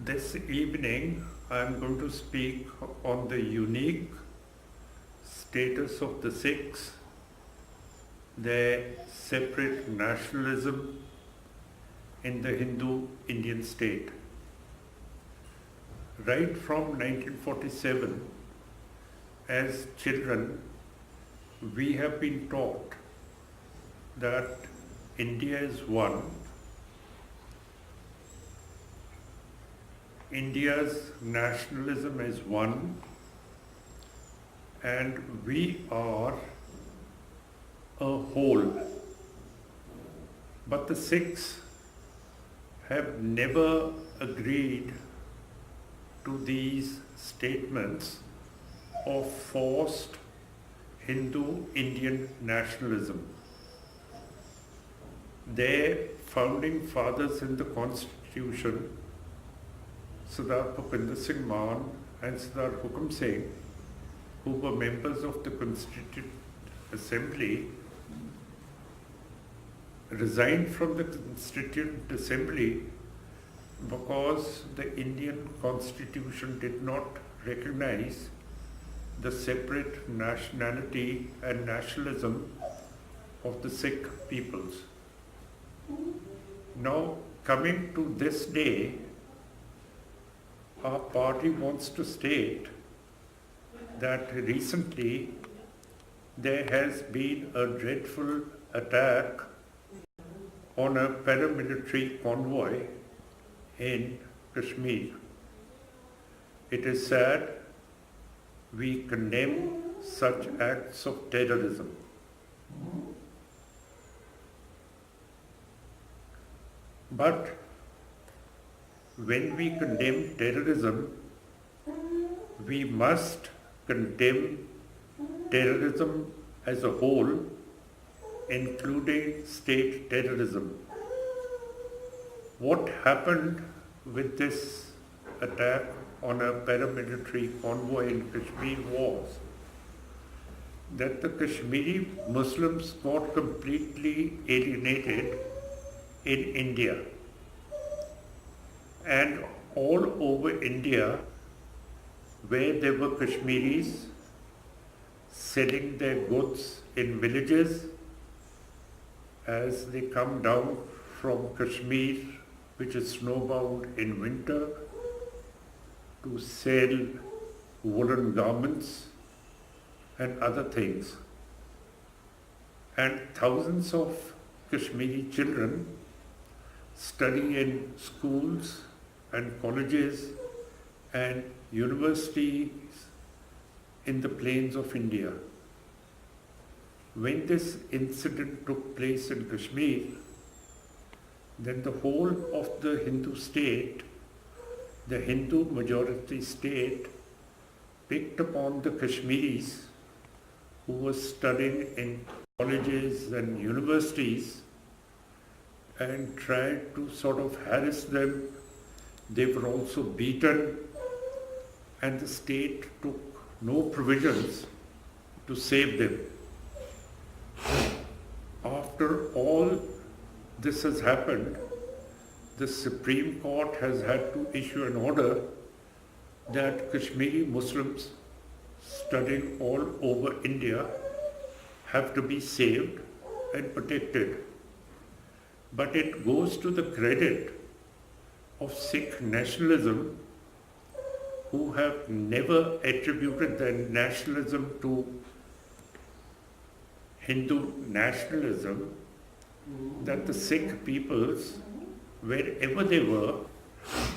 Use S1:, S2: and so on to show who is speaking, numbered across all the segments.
S1: This evening I am going to speak on the unique status of the Sikhs, their separate nationalism in the Hindu Indian state. Right from 1947, as children, we have been taught that India is one. India's nationalism is one, and we are a whole. But the Sikhs have never agreed to these statements of forced Hindu-Indian nationalism. Their founding fathers in the Constitution, Sardar Bhupinder Singh Maan and Sardar Hukam Singh, who were members of the Constituent Assembly, resigned from the Constituent Assembly because the Indian Constitution did not recognize the separate nationality and nationalism of the Sikh peoples. Now, coming to this day, our party wants to state that recently there has been a dreadful attack on a paramilitary convoy in Kashmir. It is sad. We condemn such acts of terrorism. But when we condemn terrorism, we must condemn terrorism as a whole, including state terrorism. What happened with this attack on a paramilitary convoy in Kashmir was that the Kashmiri Muslims got completely alienated in India. And all over India, where there were Kashmiris selling their goods in villages as they come down from Kashmir, which is snowbound in winter, to sell woolen garments and other things. And thousands of Kashmiri children study in schools and colleges and universities in the plains of India. When this incident took place in Kashmir, then the whole of the Hindu state, the Hindu majority state, picked upon the Kashmiris who were studying in colleges and universities and tried to sort of harass them. They were also beaten, and the state took no provisions to save them. After all this has happened, the Supreme Court has had to issue an order that Kashmiri Muslims studying all over India have to be saved and protected. But it goes to the credit of Sikh nationalism, who have never attributed their nationalism to Hindu nationalism, that the Sikh peoples, wherever they were,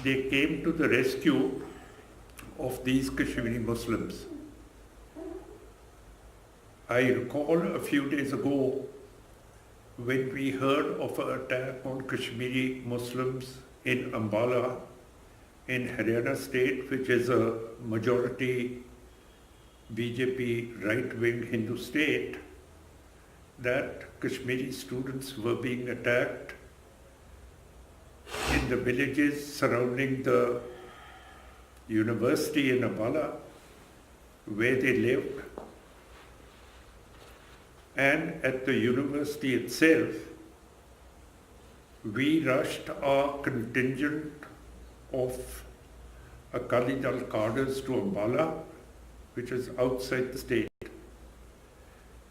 S1: they came to the rescue of these Kashmiri Muslims. I recall a few days ago when we heard of an attack on Kashmiri Muslims in Ambala in Haryana state, which is a majority BJP right-wing Hindu state, that Kashmiri students were being attacked in the villages surrounding the university in Ambala where they lived. And at the university itself, we rushed our contingent of Akali Dal cadres to Ambala, which is outside the state.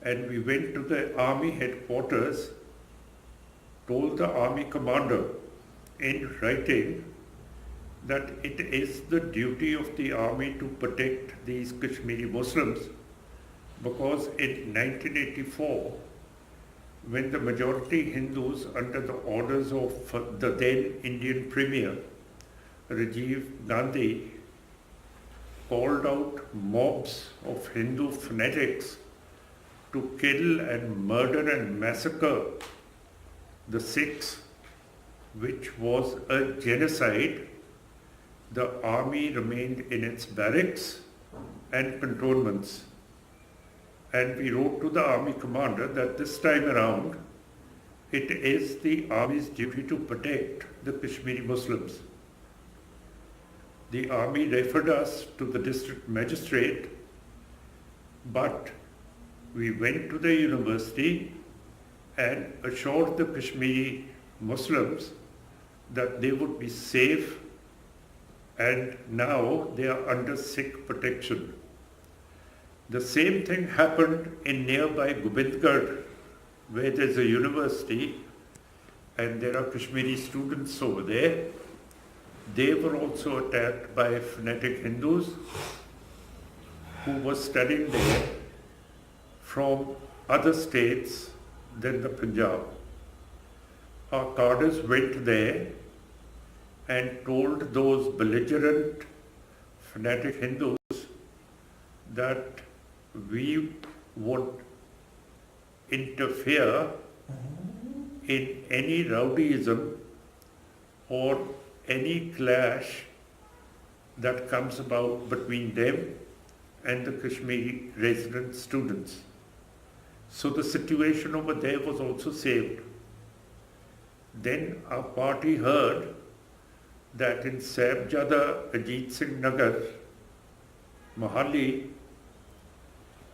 S1: And we went to the army headquarters, told the army commander in writing that it is the duty of the army to protect these Kashmiri Muslims, because in 1984, when the majority Hindus, under the orders of the then Indian Premier Rajiv Gandhi, called out mobs of Hindu fanatics to kill and murder and massacre the Sikhs, which was a genocide, the army remained in its barracks and cantonments. And we wrote to the army commander that this time around, it is the army's duty to protect the Kashmiri Muslims. The army referred us to the district magistrate, but we went to the university and assured the Kashmiri Muslims that they would be safe, and now they are under Sikh protection. The same thing happened in nearby Gobindgarh, where there's a university and there are Kashmiri students over there. They were also attacked by fanatic Hindus who were studying there from other states than the Punjab. Our cadres went there and told those belligerent fanatic Hindus that we would interfere in any rowdyism or any clash that comes about between them and the Kashmiri resident students. So the situation over there was also saved. Then our party heard that in Sahibzada Ajit Singh Nagar, Mohali,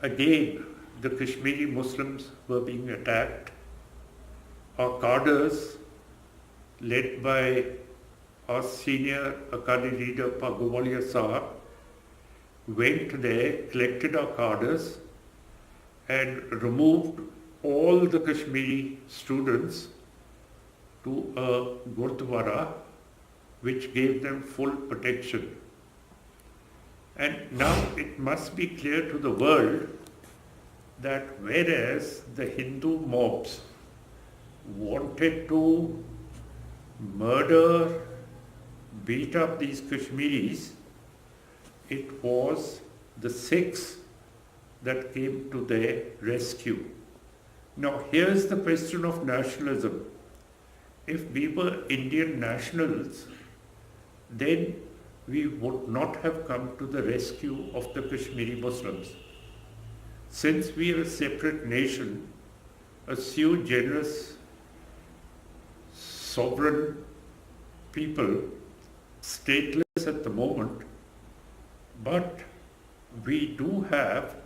S1: again the Kashmiri Muslims were being attacked. Our cadres, led by our senior Akali leader Pagowalia Sahab, went there, collected our cadres and removed all the Kashmiri students to a Gurdwara, which gave them full protection. And now it must be clear to the world that whereas the Hindu mobs wanted to murder, beat up these Kashmiris, it was the Sikhs that came to their rescue. Now here's the question of nationalism. If we were Indian nationals, then we would not have come to the rescue of the Kashmiri Muslims. Since we are a separate nation, a sui generis sovereign people, stateless at the moment, but we do have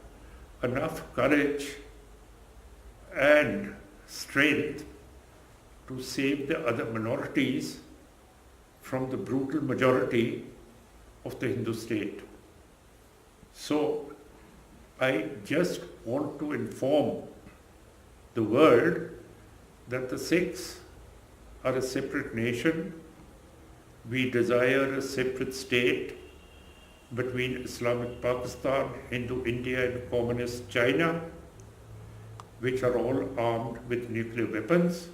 S1: enough courage and strength to save the other minorities from the brutal majority of the Hindu state. So I just want to inform the world that the Sikhs are a separate nation. We desire a separate state between Islamic Pakistan, Hindu India and Communist China, which are all armed with nuclear weapons.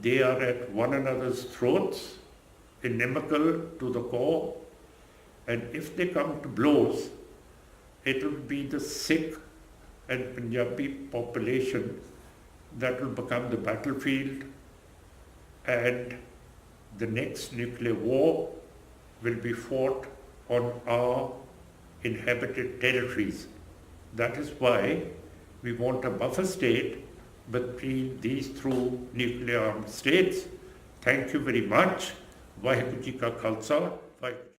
S1: They are at one another's throats, inimical to the core, and if they come to blows, it will be the Sikh and Punjabi population that will become the battlefield, and the next nuclear war will be fought on our inhabited territories. That is why we want a buffer state between these two nuclear armed states. Thank you very much. Vaheguru Ji Ka Khalsa. Vaheguru.